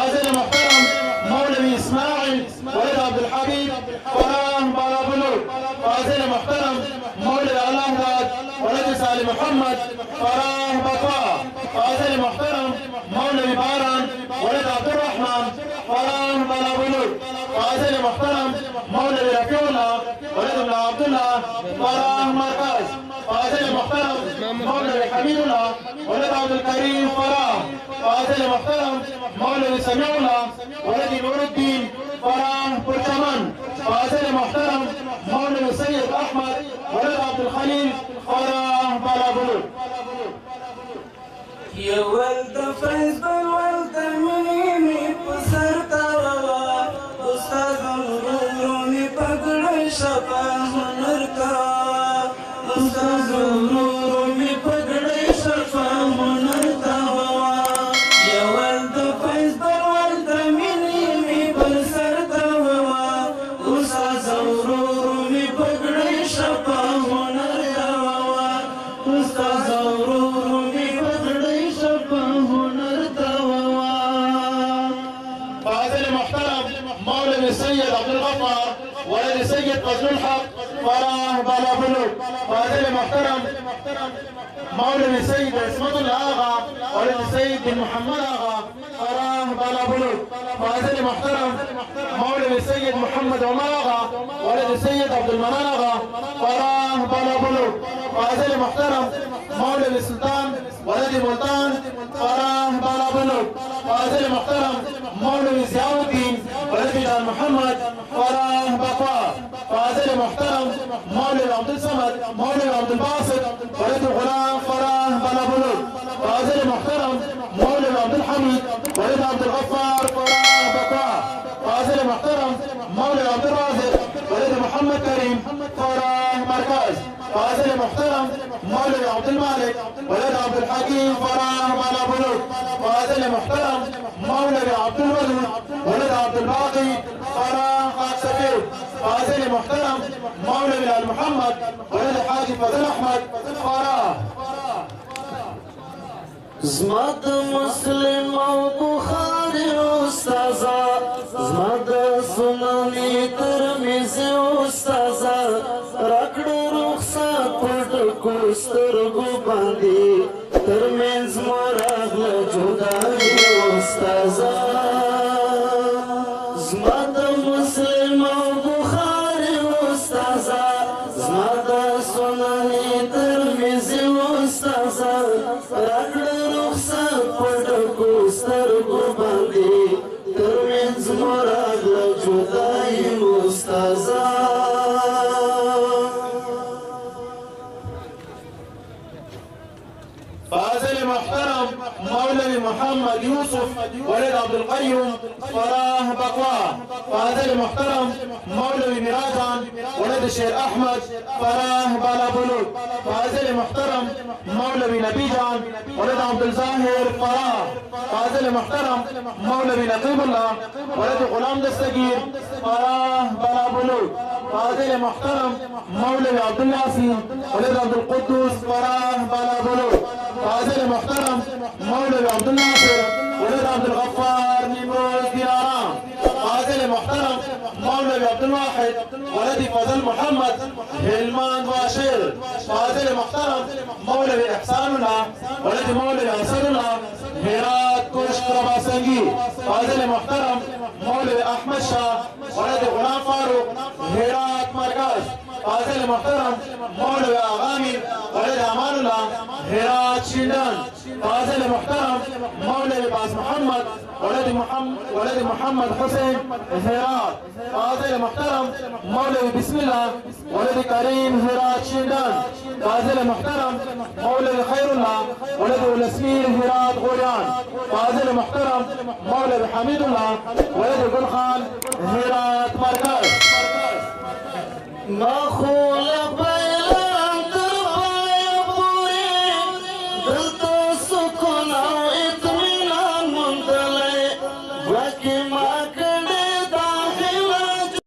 فاضل محترم مولوي اسماعيل ولد عبد الحبيب فراه بلابلو. فاضل محترم مولوي الاهداد ولد سالي محمد فراه بطا. فاضل محترم مولوي باران ولد عبد الرحمن فراه بلابلو. فاضل محترم مولوي رفيع الله ولد ابن عبد الله فراه مركز. فاضل محترم مولوي حميد الله ولد عبد الكريم فراه. فاضل محترم مولوي سميع الله ولد نور الدين فراه برشمان. فاضل محترم مولوي سيد احمد ولد عبد الخليل فراه بلابلو. يا ولد فيصل ولد مني بسرتا ووا استاذ نوروني پگڑ شپا هنر کا. استاذ نوروني پگڑ شپا هنر کا ووا. يا ولد فيصل ولد مني بسرتا ووا استاذ نوروني پگڑ شپا هنر کا ووا. استاذ نوروني فاضل محترم مولوي السيد عبد الغفار ولد السيد فضل الحق فراه بلابلو. فاضل محترم مولوي السيد عصمت الله آغا ولد السيد بن محمد آغا فراه بلابلو. فاضل محترم مولوي السيد محمد عمر آغا ولد السيد عبد المنان آغا فراه بلابلو. فاضل محترم مولوي السلطان ولد ملتان فراه بلابلو. فاضل محترم مولوي زياء الدين ولد بلال محمد فراه بقاء. فاضل محترم مولوي عبد الصمد مولوي عبد الباسط ولد غلام فراه بلابلو. فاضل محترم مولوي عبد الحميد ولد عبد الغفار فراه بقاء. فاضل محترم مولوي عبد الرازق ولد محمد كريم فراه مركز. فاضل محترم مولوي عبد المالك ولد عبد الحكيم فراه بلابلو. فاضل محترم مولوي عبد الولود ولد عبد الباقي فراه خاك سفير. فاضل محترم مولوي آل محمد ولد حاجي فضل احمد فراه. زمد مسلم او بخاري استاذا زمد سنني ترمذي استاذا راکړ رخصت پټ کو سترګو باندې ترمنځ مراغله جدایي استاذا. زمد مسلم او بخاري استاذا زمد سنني ترمذي استاذا راکړ پټکو سترګو باندې ترمنځ مراغله جدایي استاذا. فاضل محترم مولوي محمد يوسف ولد عبد القيوم فراه بقاء. فاضل محترم مولوي ميراجان ولد الشيخ احمد فراه بلابلو. فاضل محترم مولوي نبيجان ولد عبد الظاهر فراه. فاضل محترم مولوي نقيب الله ولد غلام دستگير فراه بلابلو. فاضل محترم مولوي عبد الناصر ولد عبد القدوس فراه بلابلو. فاضل محترم مولوي عبد الناصر ولد عبد الغفار نيمروز دياران. فاضل محترم مولوي عبد الواحد ولد فضل محمد هلمان باشير. فاضل محترم مولوي احسان الله ولد مولوي انصر الله هرات كشك رباسنگي. فاضل محترم مولوي احمد شاه ولد غلام فاروق هرات مركز. فاضل محترم مولوي اغامي ولد امان الله هرات شندان. فاضل محترم مولوي باز محمد ولد محمد حسين هرات. فاضل محترم مولوي بسم الله ولد كريم هرات شندان. فاضل محترم مولوي خير الله ولد الاسمير هرات غوريان. فاضل محترم مولوي حميد الله ولد گلخان هرات مركز. ما خو